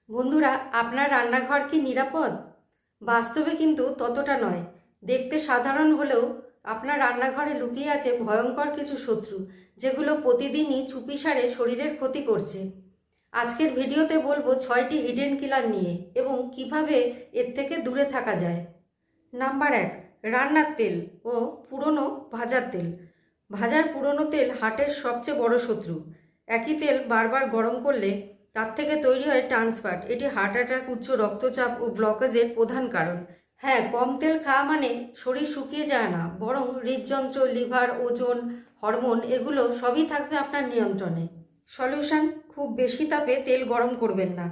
বন্ধুরা, আপনার রান্নাঘর কি নিরাপদ? বাস্তবে কিন্তু ততটা নয়। দেখতে সাধারণ হলেও আপনার রান্নাঘরে লুকিয়ে আছে ভয়ঙ্কর কিছু শত্রু, যেগুলো প্রতিদিনই চুপিসারে শরীরের ক্ষতি করছে। আজকের ভিডিওতে বলবো 6টি হিডেন কিলার নিয়ে এবং কিভাবে এর থেকে দূরে থাকা যায়। নাম্বার 1, রান্নার তেল ও পুরনো ভাজার তেল। ভাজার পুরনো তেল হার্টের সবচেয়ে বড় শত্রু। একই তেল বারবার গরম করলে তার থেকে তৈরি হয় ট্রান্সফ্যাট। এটি হার্ট অ্যাটাক, উচ্চ রক্তচাপ ও ব্লকেজের প্রধান কারণ। হ্যাঁ, কম তেল খাওয়া মানে শরীর শুকিয়ে যায় না, বরং হৃদযন্ত্র, লিভার, ওজন, হরমোন এগুলো সবই থাকবে আপনার নিয়ন্ত্রণে। সলিউশন: খুব বেশি তাপে তেল গরম করবেন না।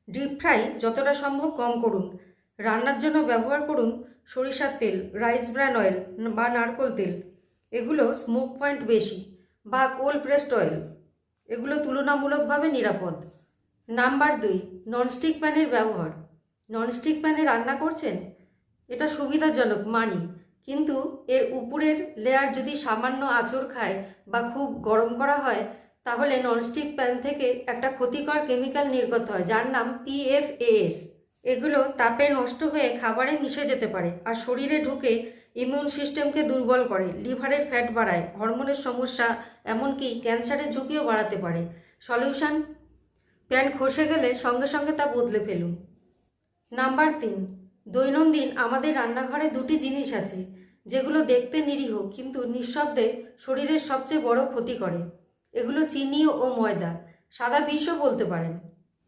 ডিপ ফ্রাই যতটা সম্ভব কম করুন। রান্নার জন্য ব্যবহার করুন সরিষার তেল, রাইস ব্র্যান অয়েল বা নারকোল তেল। এগুলো স্মোক পয়েন্ট বেশি, বা কোল্ড প্রেসড অয়েল, এগুলো তুলনামূলকভাবে নিরাপদ। নাম্বার 2, ননস্টিক প্যানের ব্যবহার। ননস্টিক প্যানে রান্না করছেন, এটা সুবিধাজনক মানি, কিন্তু এর উপরের লেয়ার যদি সামান্য আঁচড় খায় বা খুব গরম করা হয়, তাহলে ননস্টিক প্যান থেকে একটা ক্ষতিকর কেমিক্যাল নির্গত হয়, যার নাম PFAS। এগুলো তাপে নষ্ট হয়ে খাবারে মিশে যেতে পারে আর শরীরে ঢুকে ইমিউন সিস্টেমকে দুর্বল করে, লিভারের ফ্যাট বাড়ায়, হরমোনের সমস্যা, এমনকি ক্যান্সারের ঝুঁকিও বাড়াতে পারে। সলিউশন: প্যান খসে গেলে সঙ্গে সঙ্গে তা বদলে ফেলুন। নাম্বার 3, দৈনন্দিন আমাদের রান্নাঘরে দুটি জিনিস আছে যেগুলো দেখতে নিরীহ কিন্তু নিঃশব্দে শরীরের সবচেয়ে বড় ক্ষতি করে। এগুলো চিনি ও ময়দা, সাদা বিষও বলতে পারেন।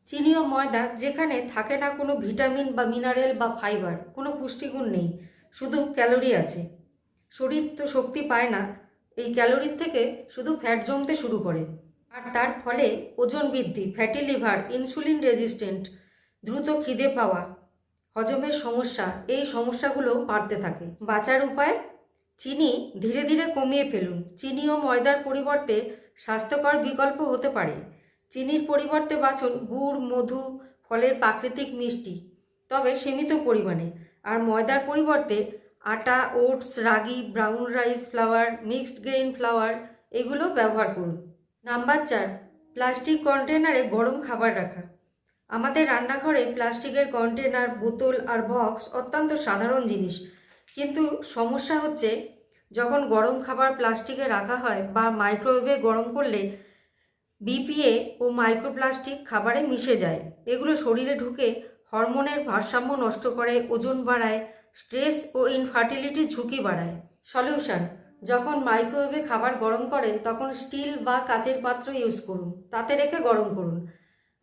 চিনি ও ময়দা যেখানে থাকে না কোনো ভিটামিন বা মিনারেল বা ফাইবার, কোনো পুষ্টিগুণ নেই, শুধু ক্যালোরি আছে। শরীর তো শক্তি পায় না, এই ক্যালোরির থেকে শুধু ফ্যাট জমতে শুরু করে, আর তার ফলে ওজন বৃদ্ধি, ফ্যাটি লিভার, ইনসুলিন রেজিস্ট্যান্ট, দ্রুত খিদে পাওয়া, হজমের সমস্যা, এই সমস্যাগুলো বাড়তে থাকে। বাঁচার উপায়: চিনি ধীরে ধীরে কমিয়ে ফেলুন। চিনি ও ময়দার পরিবর্তে স্বাস্থ্যকর বিকল্প হতে পারে। চিনির পরিবর্তে বাছুন গুড়, মধু, ফলের প্রাকৃতিক মিষ্টি, তবে সীমিত পরিমাণে। আর ময়দার পরিবর্তে আটা, ওটস, রাগি, brown rice flower, mixed grain flower এগুলো ব্যবহার করুন। নাম্বার 4, প্লাস্টিক কন্টেনারে গরম খাবার রাখা। আমাদের রান্নাঘরে প্লাস্টিকের কন্টেনার, বোতল আর বক্স অত্যন্ত সাধারণ জিনিস, কিন্তু সমস্যা হচ্ছে যখন গরম খাবার প্লাস্টিকে রাখা হয় বা মাইক্রোওয়েভে গরম করলে BPA ও মাইক্রোপ্লাস্টিক খাবারে মিশে যায়। এগুলো শরীরে ঢুকে হরমোনের ভারসাম্য নষ্ট করে, ওজন বাড়ায়, স্ট্রেস ও ইনফার্টিলিটির ঝুঁকি বাড়ায়। সলিউশন: যখন মাইক্রোওয়েভে খাবার গরম করেন তখন স্টিল বা কাচের পাত্র ইউজ করুন, তাতে রেখে গরম করুন,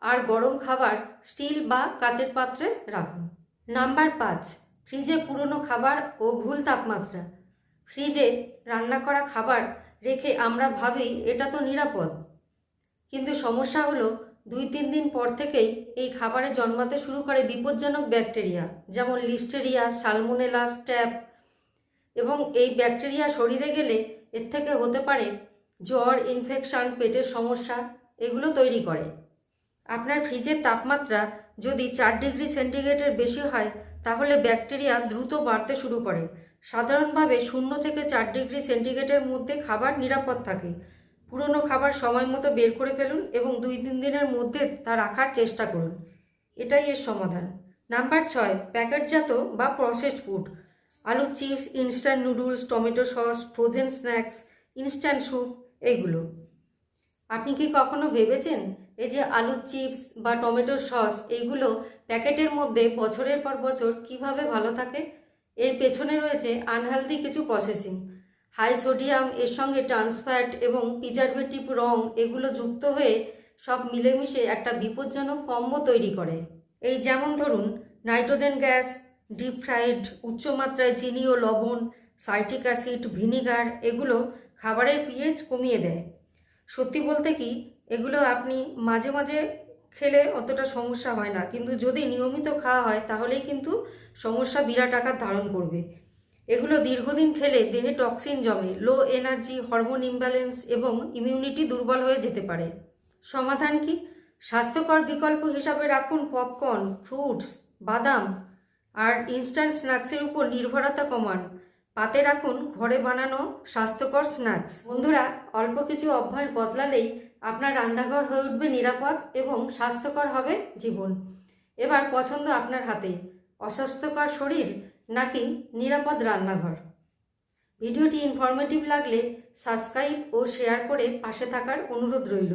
আর গরম খাবার স্টিল বা কাচের পাত্রে রাখুন। নাম্বার 5, ফ্রিজে পুরনো খাবার ও ভুল তাপমাত্রা। ফ্রিজে রান্না করা খাবার রেখে আমরা ভাবি এটা তো নিরাপদ, কিন্তু সমস্যা হলো 2-3 দিন পর থেকেই এই খাবারে জন্মাতে শুরু করে বিপজ্জনক ব্যাকটেরিয়া, যেমন লিস্টেরিয়া, সালমোনেলা, স্ট্যাপ। এবং এই ব্যাকটেরিয়া শরীরে গেলে এর থেকে হতে পারে জ্বর, ইনফেকশন, পেটের সমস্যা, এগুলো তৈরি করে। আপনার ফ্রিজের তাপমাত্রা যদি 4 ডিগ্রি সেন্টিগ্রেডের বেশি হয়, তাহলে ব্যাকটেরিয়া দ্রুত বাড়তে শুরু করে। সাধারণভাবে 0 থেকে 4 ডিগ্রি সেন্টিগ্রেডের মধ্যে খাবার নিরাপদ থাকে। পুরনো খাবার সময় মতো বের করে ফেলুন এবং 2-3 দিনের মধ্যে তা রাখার চেষ্টা করুন। এটাই এর সমাধান। নাম্বার 6, প্যাকেটজাত বা প্রসেসড ফুড। আলু chips, instant noodles, tomato sauce, frozen snacks, instant soup, এইগুলো। আপনি কি কখনো ভেবেছেন এই যে আলুর চিপস বা টমেটোর সস, এইগুলো প্যাকেটের মধ্যে বছরের পর বছর কিভাবে ভালো থাকে? এর পেছনে রয়েছে আনহেলদি কিছু প্রসেসিং, হাই সোডিয়াম, এর সঙ্গে ট্রান্সফ্যাট এবং প্রিজারভেটিভ রং, এগুলো যুক্ত হয়ে সব মিলেমিশে একটা বিপজ্জনক কম্বো তৈরি করে। এই যেমন ধরুন নাইট্রোজেন গ্যাস, ডিপ ফ্রাইড, উচ্চমাত্রায় চিনি ও লবণ, সাইট্রিক অ্যাসিড, ভিনিগার, এগুলো খাবারের পিএইচ কমিয়ে দেয়। সত্যি বলতে কি, এগুলো আপনি মাঝে মাঝে খেলে অতটা সমস্যা হয় না, কিন্তু যদি নিয়মিত খাওয়া হয় তাহলেই কিন্তু সমস্যা বিরাট আকার ধারণ করবে। এগুলো দীর্ঘদিন খেলে দেহে টক্সিন জমে, লো এনার্জি, হরমোন ইমব্যালেন্স এবং ইমিউনিটি দুর্বল হয়ে যেতে পারে। সমাধান কি? স্বাস্থ্যকর বিকল্প হিসাবে রাখুন পপকর্ন, ফ্রুটস, বাদাম আর ইনস্ট্যান্ট স্ন্যাক্সের উপর নির্ভরতা কমান। পাতে রাখুন ঘরে বানানো স্বাস্থ্যকর স্ন্যাক্স। বন্ধুরা, অল্প কিছু অভ্যাস বদলালেই আপনার রান্নাঘর হয়ে উঠবে নিরাপদ এবং স্বাস্থ্যকর হবে জীবন। এবার পছন্দ আপনার হাতে, অস্বাস্থ্যকর শরীর নাকি নিরাপদ রান্নাঘর। ভিডিওটি ইনফরমেটিভ লাগলে সাবস্ক্রাইব ও শেয়ার করে পাশে থাকার অনুরোধ রইল।